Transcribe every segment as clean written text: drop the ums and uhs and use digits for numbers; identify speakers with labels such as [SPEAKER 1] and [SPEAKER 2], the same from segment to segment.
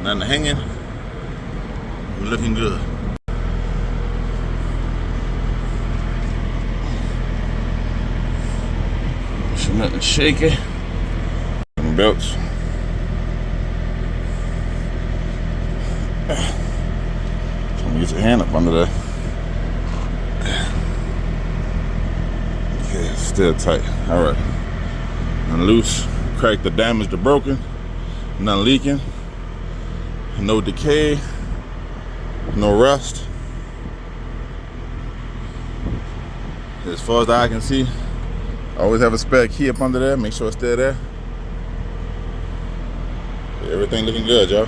[SPEAKER 1] Nothing hanging. We're looking good. So nothing shaky. Some belts. Trying to get your hand up under there. Okay, still tight. All right. None loose. Cracked the damaged or broken. None leaking. No decay. No rust. As far as the eye can see, I always have a spare key up under there. Make sure it's still there. Everything looking good, y'all.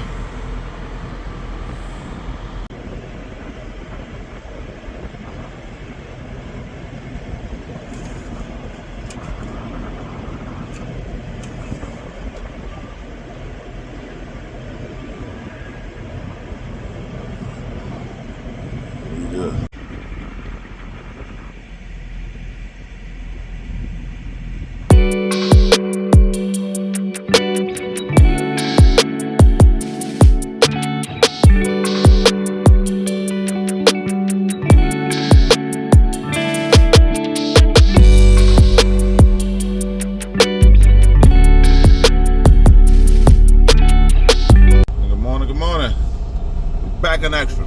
[SPEAKER 1] Back in action,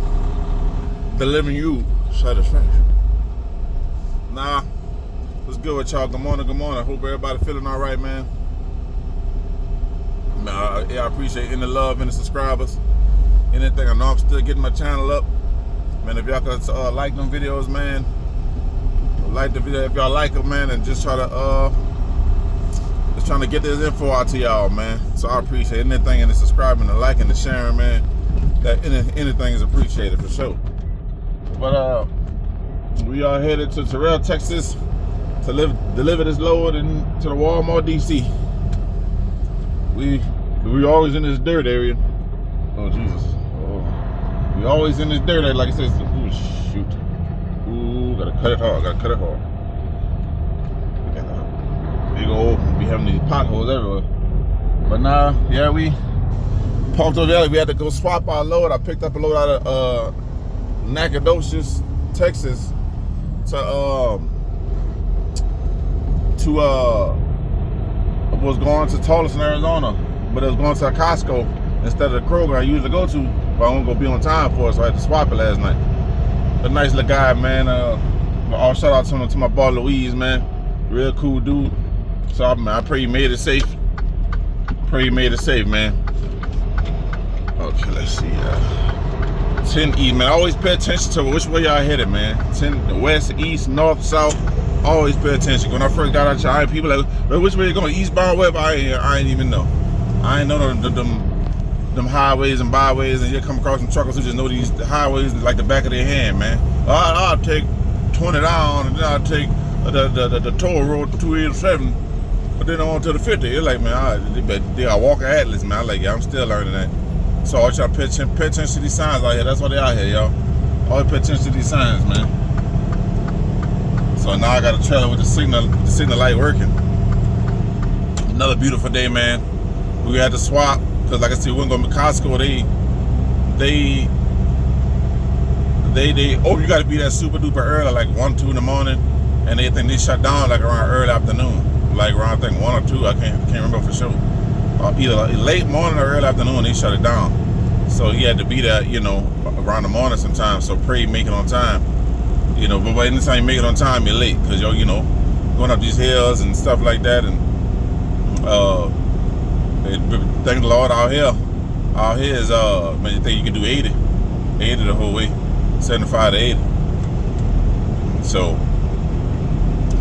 [SPEAKER 1] delivering you satisfaction. Nah, what's good with y'all? Good morning, good morning. I hope everybody feeling all right, man. Yeah, I appreciate any love, any subscribers, anything. I know I'm still getting my channel up. Man, if y'all could like them videos, man, like the video if y'all like them, man, and just try to just trying to get this info out to y'all, man. So I appreciate anything, and the subscribing, the liking, the sharing, man. That anything is appreciated for sure. But we are headed to Terrell, Texas to deliver this load to the Walmart DC. We always in this dirt area. Oh Jesus. Oh. We always in this dirt area, like it says. Ooh, shoot. Ooh, gotta cut it hard, We got a big old, be having these potholes everywhere. But now, yeah, we parked over there. We had to go swap our load. I picked up a load out of Nacogdoches, Texas was going to Tulsa, Arizona, but it was going to a Costco instead of the Kroger I usually go to, but I wasn't gonna be on time for it, so I had to swap it last night. A nice little guy, man. All shout out to my boy Louise, man. Real cool dude. So I pray you made it safe. Man. Okay, let's see. 10E, man. Always pay attention to which way y'all headed, man. 10 west, east, north, south. Always pay attention. When I first got out here, people like, well, which way you going? Eastbound, west? I ain't even know. I ain't know them highways and byways, and you come across some truckers who just know these highways like the back of their hand, man. I'll take 20 down, and then I'll take the toll road 287, but then on to the 50. It's like, man, they are walking atlas, man. I'm like, yeah, I'm still learning that. So I want y'all pay attention to these signs out here. That's why they out here, y'all. Always pay attention to these signs, man. So now I got a trailer with the signal light working. Another beautiful day, man. We had to swap because, like I said, we weren't going to Costco. Oh, you got to be there super duper early, like 1, 2 in the morning, and they think they shut down like around early afternoon, like around I think 1 or 2. I can't remember for sure. Either late morning or early afternoon, they shut it down. So he had to be there, around the morning sometimes. So pray make it on time. But by any time you make it on time, you're late because you're, going up these hills and stuff like that. And thank the Lord out here is man, you think you can do 80 the whole way, 75 to 80. So,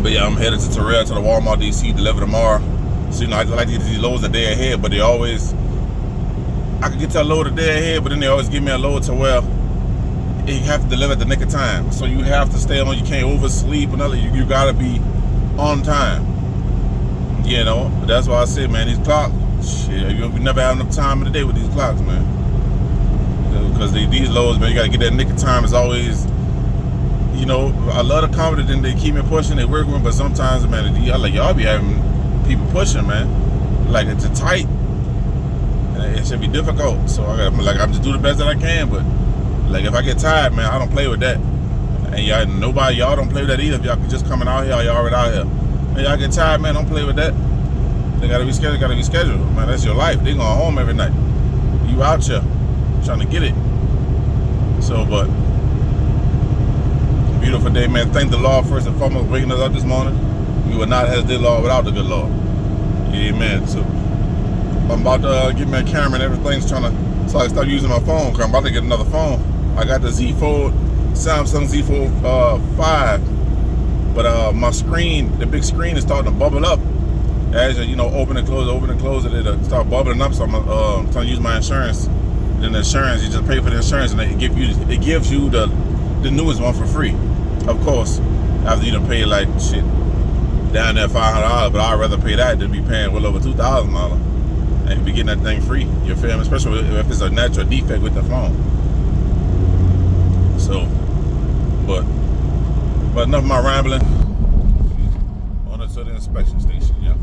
[SPEAKER 1] but yeah, I'm headed to Terrell to the Walmart DC, deliver tomorrow. So, I like to get these loads a day ahead, but I could get to a load a day ahead, but then they always give me a load to where you have to deliver at the nick of time. So you have to stay on, you can't oversleep or nothing. You gotta be on time. But that's why I say, man, these clocks, shit, you never have enough time in the day with these clocks, man. Because these loads, man, you gotta get that nick of time. It's always, I love the confidence and they keep me pushing, they work with me, but sometimes, man, y'all be having people pushing, man. Like it's tight. And it should be difficult. So I just do the best that I can. But like if I get tired, man, I don't play with that. And y'all don't play with that either. If y'all just coming out here, y'all already out here. And y'all get tired, man, don't play with that. They gotta be scheduled, man. That's your life. They going home every night. You out here trying to get it. So, but beautiful day, man. Thank the Lord first and foremost for waking us up this morning. We would not have this Lord without the good Lord. Amen. So I'm about to get me a camera and everything's so I can start using my phone. Cause I'm about to get another phone. I got the Z Fold, Samsung Z Fold 5, but my screen, the big screen is starting to bubble up. As you open and close it, it'll start bubbling up. So I'm trying to use my insurance. And then the insurance, you just pay for the insurance, and it gives you the newest one for free. Of course, after you done pay like shit down there $500, but I'd rather pay that than be paying well over $2,000 and be getting that thing free. You feel me? Especially if it's a natural defect with the phone. So, but enough of my rambling. On to the inspection station, yeah.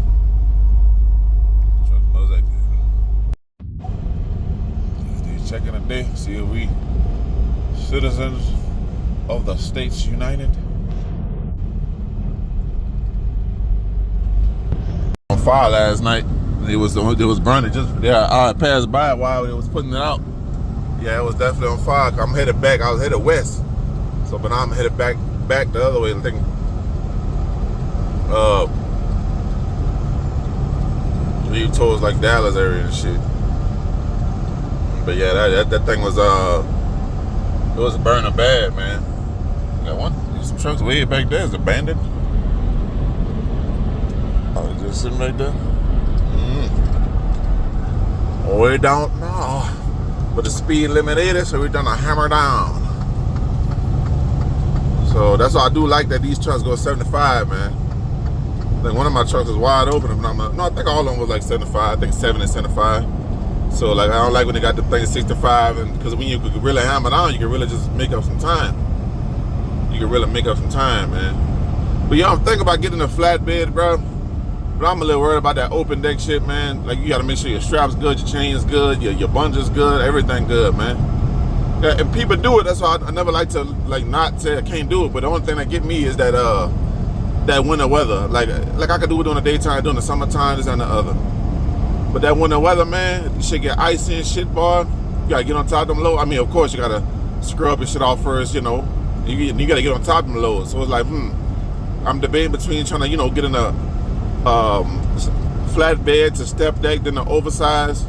[SPEAKER 1] Checking a day, see if we citizens of the States United. On fire last night. It was burning. I passed by while it was putting it out. Yeah, it was definitely on fire. I'm headed back. I was headed west. So, but I'm headed back the other way. I think leave towards like Dallas area and shit. But yeah, that thing was it was burning bad, man. Got some trucks way back there. Is abandoned. Oh, it's just sitting right there. Way down now, but the speed limit 80, so we're gonna hammer down. So that's why I do like that these trucks go 75, man. I think one of my trucks is wide open. I think all of them was like 75. I think 7 and 75. So like I don't like when they got the thing 65, and because when you can really hammer down, you can really just make up some time. You can really make up some time, man. But yeah, I'm thinking about getting a flatbed, bro. But I'm a little worried about that open deck shit, man. Like you gotta make sure your strap's good, your chain's good, your bunge's good, everything good, man. Yeah, and people do it. That's why I never like to not say I can't do it. But the only thing that get me is that winter weather. Like I could do it during the daytime, during the summertime, this and the other. But that winter weather, man, you should get icy and shit, boy. You gotta get on top of them loads. I mean, of course, you gotta scrub your shit off first, You gotta get on top of them loads. So it's like, I'm debating between trying to, get in a flatbed to step deck, then the oversized.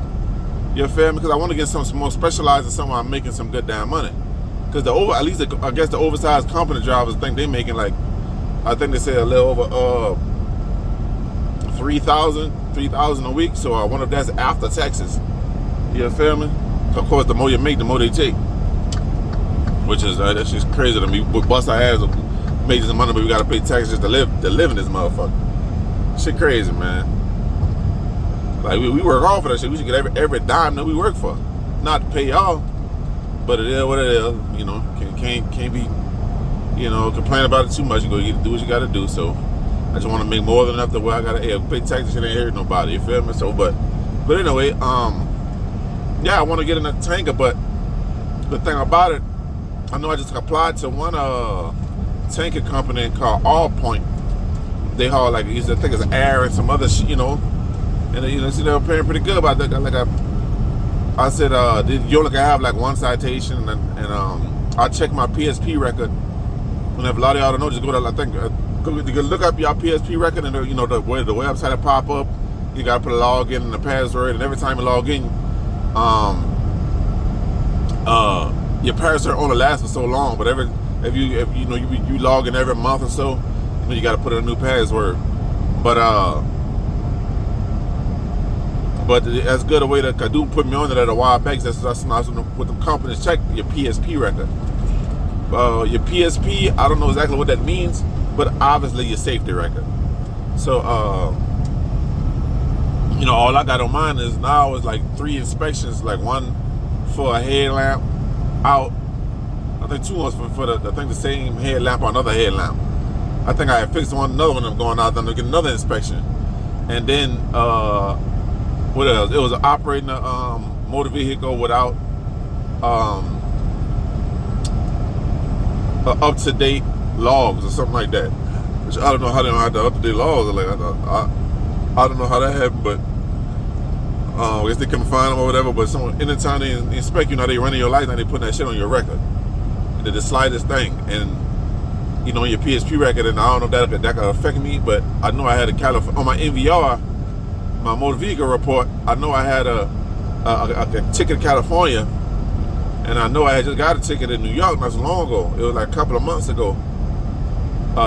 [SPEAKER 1] You feel me? Because I want to get something more specialized and somewhere I'm making some good damn money. Because I guess the oversized company drivers think they making I think they say a little over $3,000 a week. So I wonder if that's after taxes. You feel me? Of course, the more you make, the more they take. Which is that's just crazy to me. We bust our ass, make some money, but we gotta pay taxes to live in this motherfucker. Shit crazy, man. Like we work hard for that shit. We should get every dime that we work for, not to pay y'all. But it is what it is. Can't be complain about it too much. You gotta do what you gotta do. So I just want to make more than enough to where I gotta pay taxes. Shit ain't hurt nobody. You feel me? So but anyway, yeah, I want to get in a tanker. But the thing about it, I know I just applied to one tanker company called All Point. They haul I think it's air and some other shit, and see they were paying pretty good about that. Like I said, you only can have like one citation, and I check my PSP record. And if a lot of y'all don't know, just go to go look up your PSP record, and the website will pop up. You gotta put a login and a password, and every time you log in, your password only lasts for so long. But if you log in every month or so, you got to put in a new password. But that's good a way to do put me on that a while back. That's what the companies check your PSP record. Your PSP, I don't know exactly what that means, but obviously your safety record. So all I got on mine is now is like 3 inspections, like one for a headlamp out. I think 2 ones for the same headlamp or another headlamp. I think I had fixed another one. I'm going out there to get another inspection, and then What else? It was operating a motor vehicle without up-to-date logs or something like that. Which I don't know how they don't have the up-to-date logs. Like I don't know how that happened, but I guess they couldn't find them or whatever. But anytime they inspect you, now they running your lights, now they putting that shit on your record. The slightest thing, and you know, your PSP record, and I don't know if that could affect me, but I know I had a California on my NVR, my motor vehicle report. I know I had a ticket in California, and I know I had just got a ticket in New York not so long ago. It was like a couple of months ago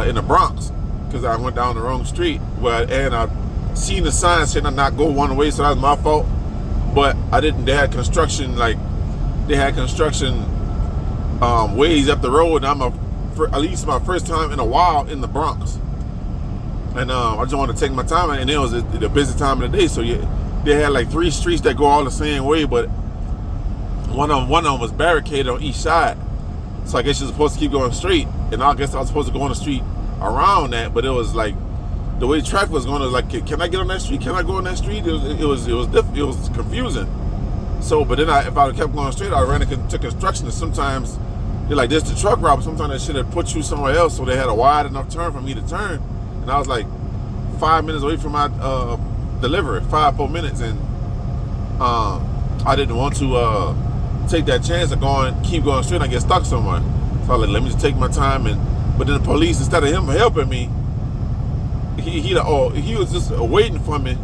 [SPEAKER 1] in the Bronx, because I went down the wrong street and I seen the sign saying I not go one way, so that was my fault. But I didn't. They had construction ways up the road, and at least my first time in a while in the Bronx, and I just wanted to take my time, and it was the busy time of the day, so they had like 3 streets that go all the same way, but one of them was barricaded on each side, so I guess you're supposed to keep going straight, and I guess I was supposed to go on the street around that, but it was like the way traffic was going, it was like, can I get on that street? Can I go on that street? It was confusing. So, but then if I kept going straight, I ran into construction, and sometimes they're like, this the truck route, but sometimes they should have put you somewhere else, so they had a wide enough turn for me to turn, and I was like 5 minutes away from my delivery, 4 minutes, and I didn't want to take that chance of keep going straight and I get stuck somewhere. So I was like, let me just take my time, but then the police, instead of him helping me, he was just waiting for me.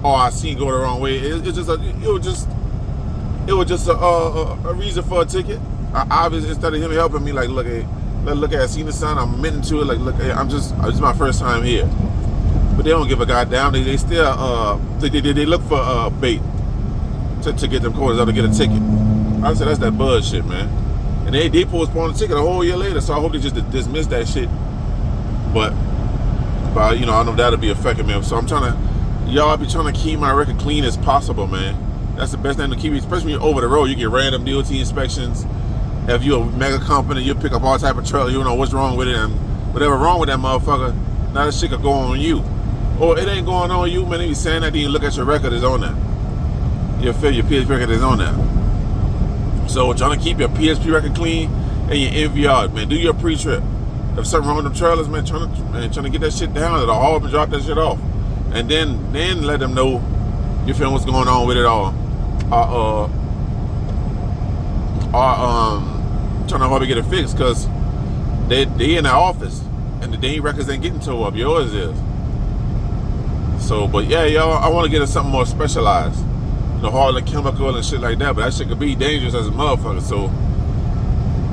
[SPEAKER 1] Oh, I seen go the wrong way. It was just a reason for a ticket. Obviously, instead of him helping me, like, look at, I seen the sign, I'm admitting to it, like, look, it's my first time here. But they don't give a goddamn. They still they look for bait to get them quarters out to get a ticket. I said that's that bullshit, man. And they postponed the ticket a whole year later, so I hope they just dismiss that shit. But you know, I know that'll be affecting me. So I be trying to keep my record clean as possible, man. That's the best thing to keep, especially when you're over the road. You get random DOT inspections. If you're a mega company, you pick up all type of trailer. You don't know what's wrong with it, and whatever wrong with that motherfucker, now that shit could go on you. Or it ain't going on you, man. If you're saying that, then you look at your record, it's on there. Your PSP record is on there. So trying to keep your PSP record clean and your NVR, man. Do your pre-trip. If something wrong with them trailers, man, trying to get that shit down, it'll all and drop that shit off, and then let them know you feel what's going on with it all. Trying to hope to get it fixed, because they in the office and the dang records ain't getting towed up. Yours is. So, but yeah, y'all, I want to get into something more specialized, hard and chemical and shit like that. But that shit could be dangerous as a motherfucker. So,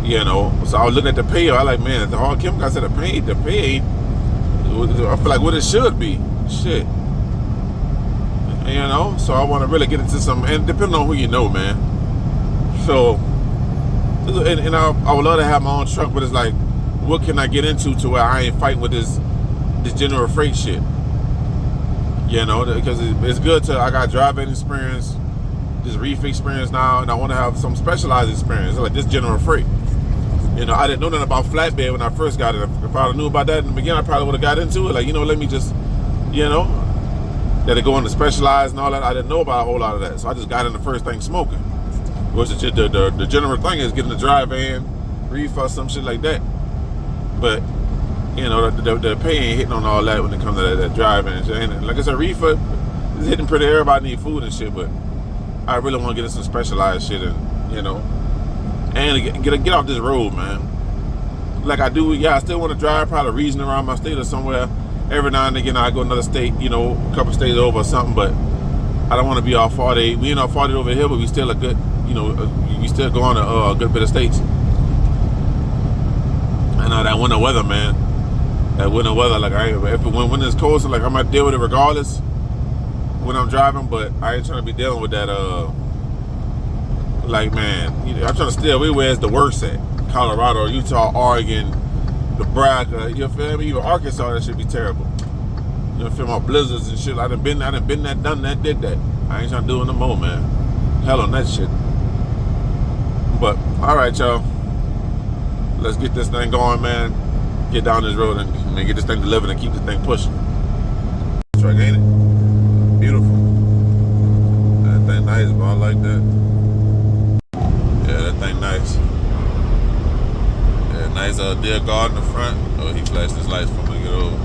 [SPEAKER 1] you know, so I was looking at the pay. I like, man, the hard chemical. I said the pay ain't. I feel like what it should be. Shit. You know, so I want to really get into some, and depending on who you know, man. So, and I would love to have my own truck, but it's like, what can I get into to where I ain't fighting with this general freight shit? You know, because it's good to, I got driving experience, this reef experience now, and I want to have some specialized experience, like this general freight. You know, I didn't know nothing about flatbed when I first got it. If I knew about that in the beginning, I probably would have got into it. Like, you know, let me just, you know, that it go into specialized and all that. I didn't know about a whole lot of that, so I just got in the first thing smoking. Which the general thing is getting a dry van, reefer, some shit like that. But you know, the pay ain't hitting on all that when it comes to that dry van. And like I said, reefer is hitting pretty. Everybody need food and shit, but I really want to get in some specialized shit, and you know, and get off this road, man. Like I do, yeah. I still want to drive, probably region around my state or somewhere. Every now and again, I go another state, you know, a couple states over or something. But I don't want to be off 48. We ain't off 40 over here, but we still a good. You know, you still go on a good bit of states. And that winter weather, man. That winter weather, like when it's cold, so like I might deal with it regardless when I'm driving, but I ain't trying to be dealing with that. Like, man, you know, I'm trying to stay away where it's the worst at. Colorado, Utah, Oregon, Nebraska. You feel me? Even Arkansas, that should be terrible. You feel my blizzards and shit. I done been that, done that, did that. I ain't trying to do it no more, man. Hell on that shit. But all right, y'all, let's get this thing going, man. Get down this road and get this thing delivered and keep this thing pushing. Truck, ain't it? Beautiful. nice, bro. I like that. Yeah, that thing nice. Yeah, nice deer guard in the front. Oh, he flashed his lights for me to get over.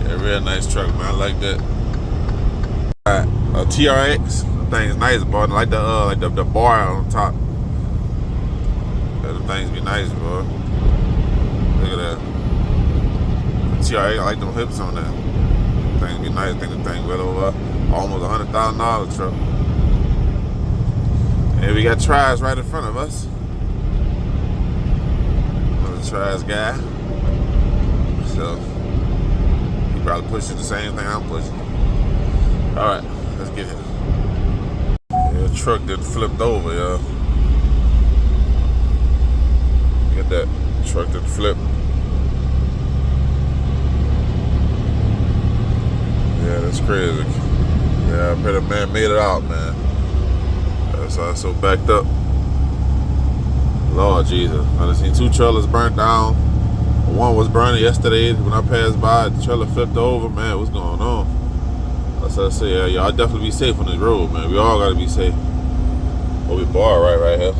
[SPEAKER 1] Yeah, real nice truck, man. I like that. TRX. The thing's nice, bro. I like the bar on top. Yeah, the things be nice, bro. Look at that. The TRX, I like them hips on that. The things be nice. I think the thing well over almost $100,000 truck. And we got Trials right in front of us. Another Trials guy. So he probably pushing the same thing I'm pushing. All right, let's get it. Yeah, the truck done flipped over, y'all. Get that truck done flipped. Yeah, that's crazy. Yeah, I bet the man made it out, man. That's why it's so backed up. Lord Jesus. I done seen 2 trailers burnt down. One was burning yesterday when I passed by. The trailer flipped over. Man, what's going on? That's what I say. Yeah, y'all definitely be safe on this road, man. We all gotta be safe. Oh, we bar right here.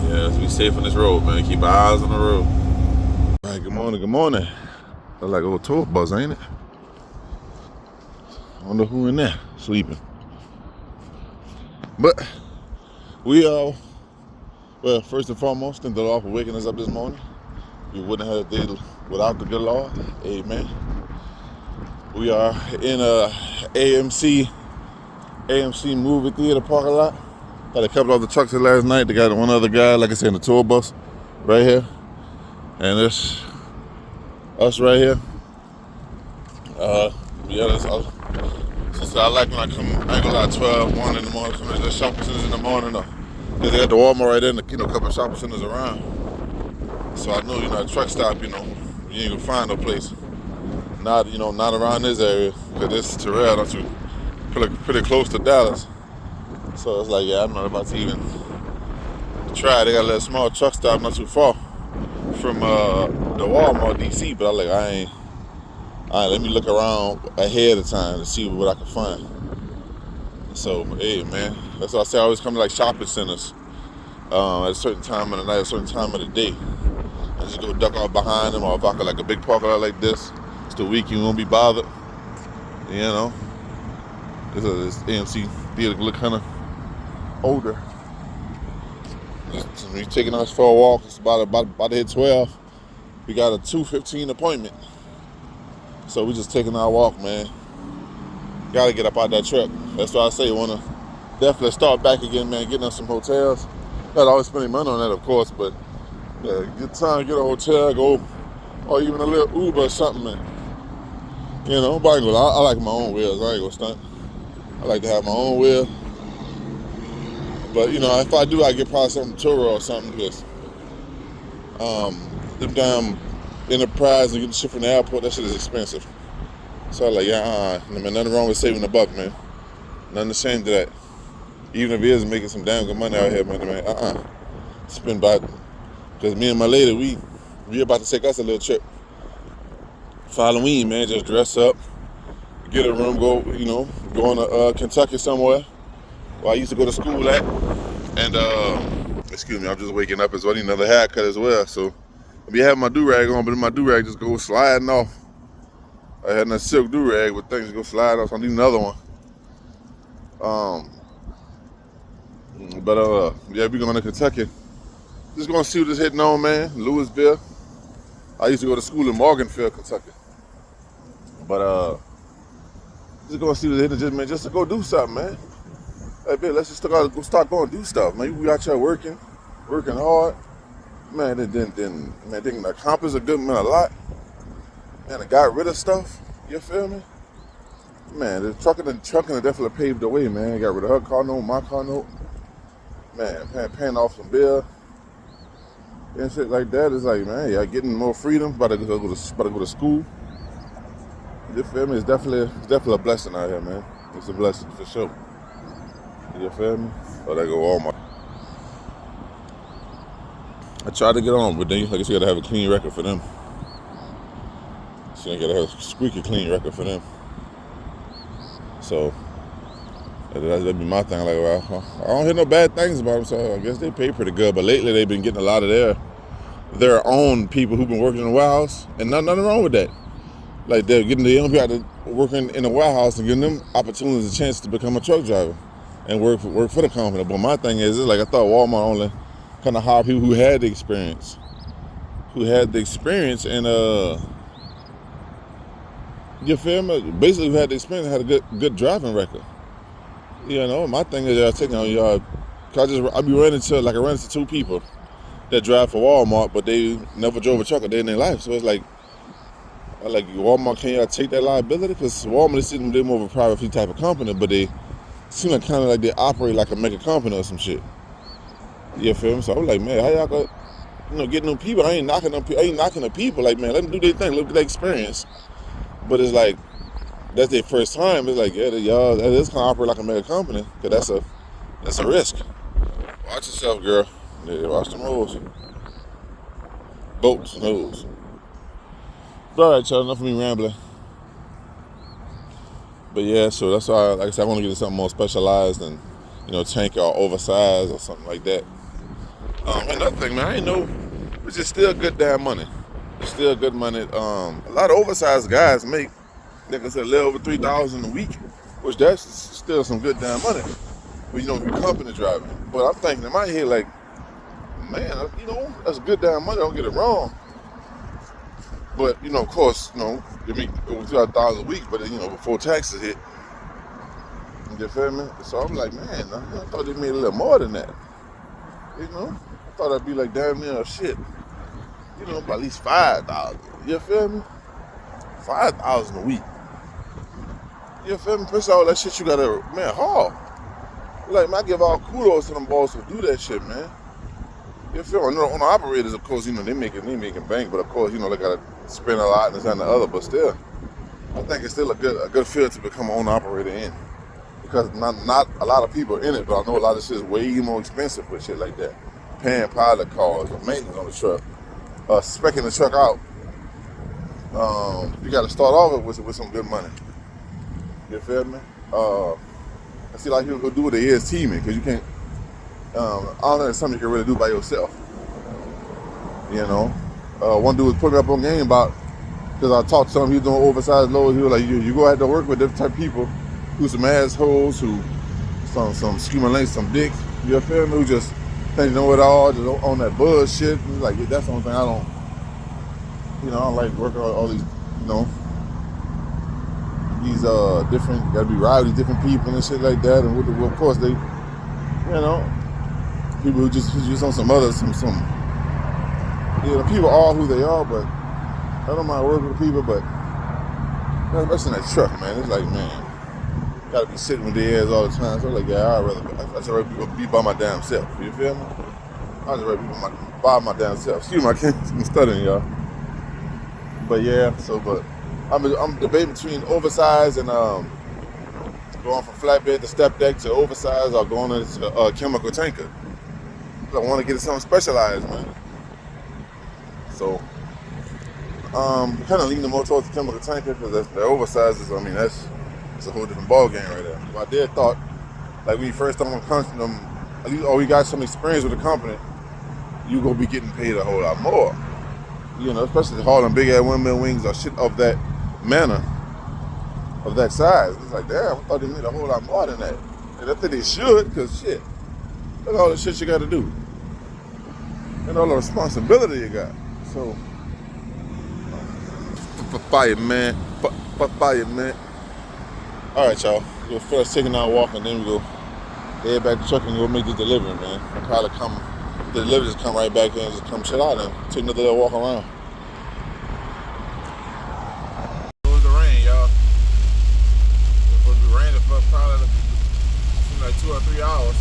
[SPEAKER 1] Yeah, let's be safe on this road, man. Keep our eyes on the road. All right, good morning, good morning. Look like a little tour bus, ain't it? I wonder who in there sleeping. But we well, first and foremost, thank the Lord for waking us up this morning. We wouldn't have a day without the good Lord. Amen. We are in a AMC movie theater parking lot. Got a couple other trucks here last night. They got one other guy, like I said, in the tour bus right here. And there's us right here. Yeah, that's us. Since I like when I come, I ain't gonna lie, 12, 1 in the morning, come to the shopping centers in the morning. They got the Walmart right there, and a couple of shopping centers around. So I know, a truck stop, you ain't gonna find no place. Not around this area, because this is Terrell, don't you? Pretty close to Dallas. So it's like, yeah, I'm not about to even try. They got a little small truck stop not too far from the Walmart DC, but I'm like, all right, let me look around ahead of time to see what I can find. So, hey, man, that's why I say I always come to like shopping centers at a certain time of the night, a certain time of the day. I just go duck off behind them, or if I got like a big parking lot like this, it's the week you won't be bothered. This AMC theater look kind of older. We're taking us for a walk. It's about to hit 12. We got a 2:15 appointment. So we just taking our walk, man. Gotta get up out that truck. That's why I say wanna definitely start back again, man. Getting us some hotels. Not always spending money on that, of course, but yeah, get time, get a hotel, go, or even a little Uber or something, man. I like my own wheels. I ain't gonna stunt. I like to have my own wheel. But if I do, I get probably something Turo or something, because them damn Enterprise and getting shit from the airport, that shit is expensive. So I'm like, nothing wrong with saving $1, man. Nothing ashamed of that. Even if it is making some damn good money out here, man. Spend about, because me and my lady, we about to take us a little trip for Halloween, man. Just dress up, get a room, go to Kentucky somewhere where I used to go to school at. And excuse me, I'm just waking up as well. I need another haircut as well. So I'll be having my do-rag on, but then my do-rag just go sliding off. I had that silk do-rag, but things go sliding off, so I need another one. Yeah, we going to Kentucky. Just gonna see what it's hitting on, man. Louisville. I used to go to school in Morganfield, Kentucky. But just gonna see what it's hitting, just to go do something, man. Hey, bitch, let's just start going do stuff, man. We out here working hard. Man, didn't accomplish a lot. Man, I got rid of stuff. You feel me? Man, the trucking definitely paved the way, man. I got rid of her car note, my car note. Man, paying off some bill and shit like that. It's like, man, y'all getting more freedom. About to go to school. You feel me? It's definitely a blessing out here, man. It's a blessing for sure. You feel me? Oh, there go Walmart. I tried to get on, but then like I said, you gotta have a clean record for them. So you gotta have a squeaky clean record for them. So that'd be my thing. Like, well, I don't hear no bad things about them, so I guess they pay pretty good. But lately they've been getting a lot of their own people who've been working in the warehouse, and nothing wrong with that. Like, they're getting the young people out to working in the warehouse and giving them opportunities, a chance to become a truck driver and work for the company. But my thing is like, I thought Walmart only kind of hired people who had the experience, and you feel me? Basically, who had the experience, had a good driving record. You know, my thing is y'all taking on y'all. I ran into two people that drive for Walmart, but they never drove a truck a day in their life. So it's like Walmart, can y'all take that liability? Because Walmart is they're more of a private type of company, but they seem like kind of like they operate like a mega company or some shit. You feel me? So I'm like, man, how y'all got, get them people? I ain't knocking the people. Like, man, let them do their thing, look at their experience. But it's like, that's their first time. It's like, yeah, y'all, that is kind of operate like a mega company, because that's a risk. Watch yourself, girl. Yeah, watch them hoes. Boats and hoes. All right, y'all, enough of me rambling. But yeah, so that's why, like I said, I want to get something more specialized and, tanker or oversized or something like that. Another thing, man, I ain't know, which is still good damn money. It's still good money. A lot of oversized guys make, like I said, a little over $3,000 a week, which that's still some good damn money. But if you're company driving. But I'm thinking in my head, like, man, that's good damn money. Don't get it wrong. But of course, they make over $2,000 a week, but before taxes hit. You feel me? So I'm like, man, I thought they made a little more than that. I thought I'd be like damn near shit. By at least $5,000. You feel me? $5,000 a week. You feel me? Plus all that shit you gotta, man, haul. Like, man, I give all kudos to them boys who do that shit, man. You feel me? On the operators, of course, they making bank, but of course, they gotta spend a lot and this and the other. But still, I think it's still a good field to become an owner operator in, because not a lot of people are in it, but I know a lot of shit is way more expensive for shit like that. Paying pilot calls, or maintenance on the truck, speccing the truck out. You got to start off with some good money. You feel me? I see a lot of people who do it, they is teaming, because you can't. I don't know, it's something you can really do by yourself. One dude was putting up on game about, because I talked to him, he was doing oversized loads. He was like, you go out to work with different type of people, who some assholes, who some scheming links, some dicks. You feel me? Who just think they know it all, just on that bullshit. He's like, that's the only thing I don't. I don't like working on all these, these different, gotta be riding with different people and shit like that. And of course they, people who just on some people are who they are, but I don't mind working with people, but especially in that truck, man. It's like, man, gotta be sitting with their ass all the time. So I'm like, yeah, I'd rather be by my damn self. You feel me? I'd rather be by my damn self. Excuse me, I can't stuttering, y'all. But yeah, but I'm debating between oversized and going from flatbed to step deck to oversized, or going into a chemical tanker. I want to get something specialized, man. So kind of leaning more towards the chemical tanker, because the oversized is, it's a whole different ball game right there. But I did thought, like, when you first start on the you got some experience with the company, you gonna be getting paid a whole lot more. Especially hauling big ass windmill wings or shit of that manner, of that size. It's like, damn, I thought they made a whole lot more than that. And I think they should, because shit, look at all the shit you got to do, and all the responsibility you got. So, fire, man. Fire, man. All right, y'all. We'll first taking our walk, and then we go head back to the truck and go make the delivery, man. I'll probably the delivery just come right back in and just come chill out and take another little walk around. It was the rain, y'all. It's supposed to be raining for probably like 2 or 3 hours.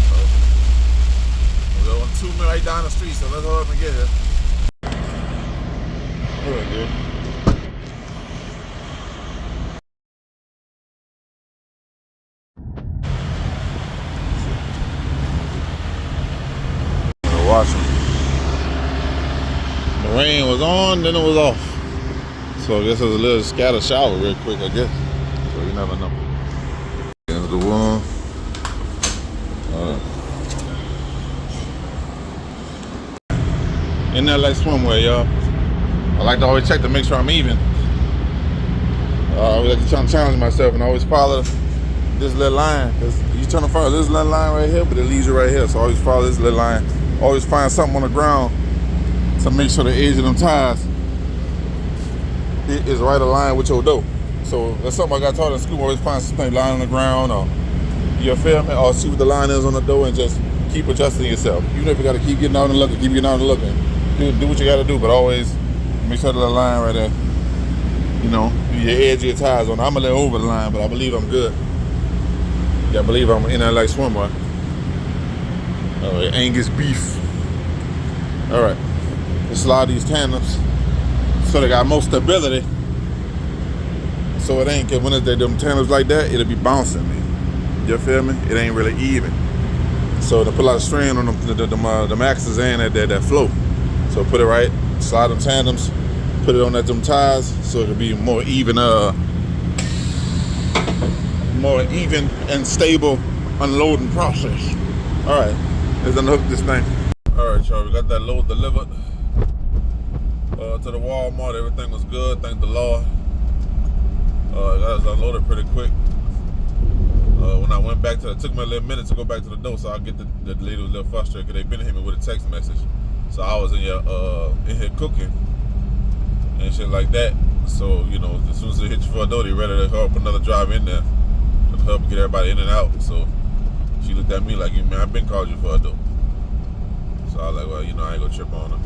[SPEAKER 1] So, we're on 2 minutes right down the street, so let's hurry up and get here. Alright, good. Watching. The rain was on, then it was off. So I guess it was a little scattered shower real quick, I guess. so you never know. Here's the one. In that like swimwear, y'all. I like to always check to make sure I'm even. I always like to try to challenge myself and always follow this little line, because you're trying to follow this little line right here, but it leads you right here. So always follow this little line. Always find something on the ground to make sure the edge of them tires is right aligned with your dough. So that's something I got taught in school. Always find something lying on the ground, or you feel me, or see what the line is on the dough and just keep adjusting yourself. Even if you got to keep getting out and looking, keep getting out and looking. Do what you got to do, but always make sure that the line right there, you know, your edge of your tires on. I'm a little over the line, but I believe I'm good. Yeah, I believe I'm in that like swimwear. Angus beef. All right, let's slide these tandems so they got more stability. So it ain't, when it's them tandems like that, it'll be bouncing me. You feel me? It ain't really even. So to put a lot of strain on them axles and that flow. So put it right, slide them tandems, put it on them tires so it'll be more even and stable unloading process. All right, let's unhook this thing. All right, y'all, we got that load delivered to the Walmart. Everything was good, thank the Lord. That was unloaded pretty quick. When I went back it took me a little minute to go back to the door, so I get the lady was a little frustrated because they've been hitting me with a text message. So I was in here cooking and shit like that. So, you know, as soon as they hit you for a door, they ready to help another driver in there to help get everybody in and out. So she looked at me like, man, I've been called you for a door. So I was like, well, you know, I ain't gonna trip on her.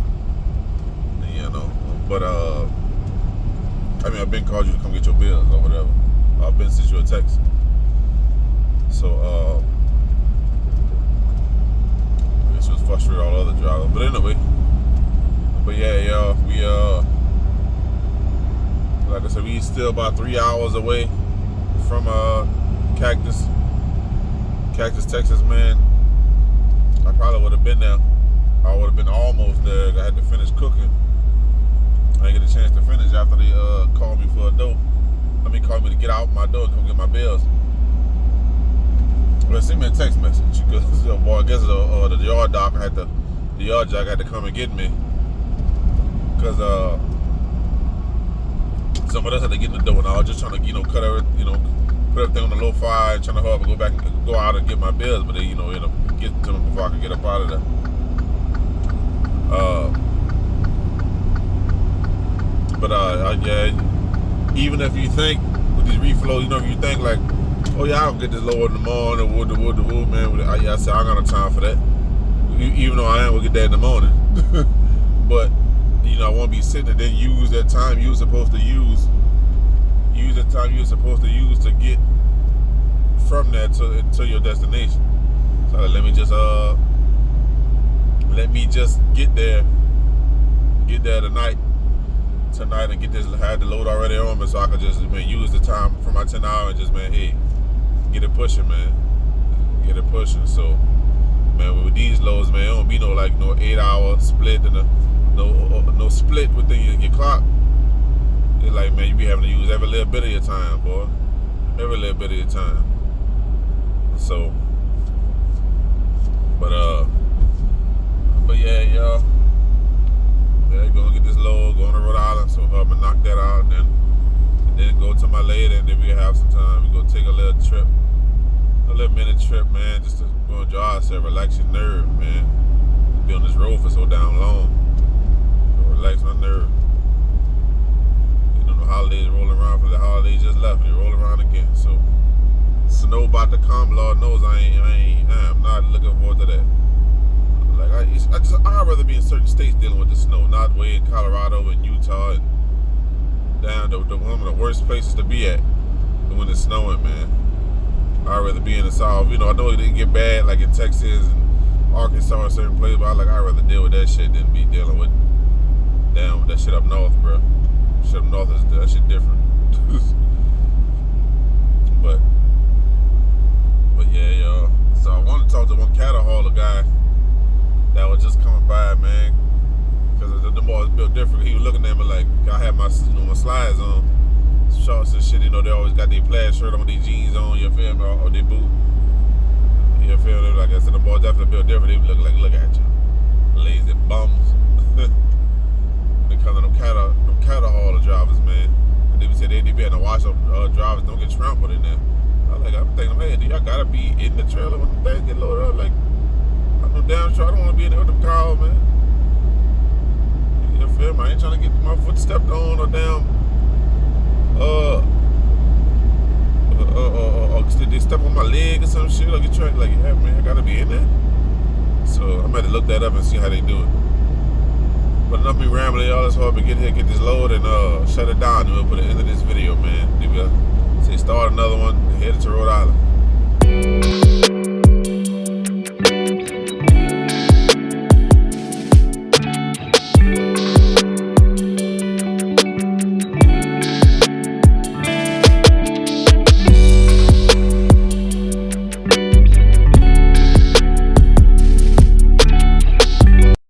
[SPEAKER 1] And, you know, but I mean, I've been called you to come get your bills or whatever. I've been sent you a text. So this was frustrated all other drivers. But anyway, yeah, y'all, we like I said, we still about 3 hours away from Cactus, Texas, man. I probably would have been there. I would have been almost there. I had to finish cooking. I didn't get a chance to finish after they called me for a dough. Called me to get out my door and come get my bills. Well, send me a text message because boy, I guess the yard doc had to, the yard jack had to come and get me because somebody else had to get in the door, and I was just trying to, you know, put everything on the low fire and trying to hurry up and go out and get my bills, but they, you know, end up getting to them before I could get up out of there. Yeah, even if you think with these reflows, you know, if you think like, oh yeah, I'll get this lower in the morning, the wood, man. I said I got no time for that. Even though I am gonna get that in the morning, but you know, I won't be sitting there. Then use that time you were supposed to use the time you were supposed to use to get from there to your destination. So let me just get there tonight and had the load already on me, so I could just use the time for my 10 hours and just hey, get it pushing, man. Get it pushing. So, man, with these loads, man, it don't be no 8-hour split and no split within your clock. It's like, man, you be having to use every little bit of your time, boy. Every little bit of your time. So, but yeah, y'all. Yeah, gonna get this load, going to Rhode Island, so I'm gonna knock that out, and then go to my lady, and then we have some time. We go take a little trip, a little mini trip, man, just to go enjoy ourselves, relax your nerve, man. Be on this road for so damn long, relax my nerve. You know, the holidays rolling around, for the holidays just left, and they roll around again. So snow about to come, Lord knows I'm not looking forward to that. Like I'd rather be in certain states dealing with the snow, not way in Colorado and Utah and down to one of the worst places to be at when it's snowing, man. I'd rather be in the South. You know, I know it didn't get bad like in Texas and Arkansas and certain places, but I'd rather deal with that shit than be dealing with that shit up north, bro. Shit up north that shit different. but yeah, y'all. So I want to talk to one cattle hauler guy that was just coming by, man, because the bar was built different. He was looking at me like I had my slides on, shorts and shit. You know, they always got their plaid shirt on with their jeans on, you feel me, or their boot. You feel me? Like I said, the boys definitely built different. They look like, look at you. Lazy bums. Because of them cattle hauler drivers, man. They said they be having to watch them drivers don't get trampled in there. I'm thinking, man, y'all gotta be in the trailer when the things get loaded up. Like, I'm no damn sure I don't want to be in there with them cars, man. You feel me? I ain't trying to get my foot stepped on or damn, they step on my leg or some shit. Like, yeah, man, I gotta be in there. So I'm gonna have to look that up and see how they do it. But enough me rambling, y'all. Let's hope we get here, get this load, and shut it down. And we'll put an end to this video, man. Say start another one, headed to Rhode Island.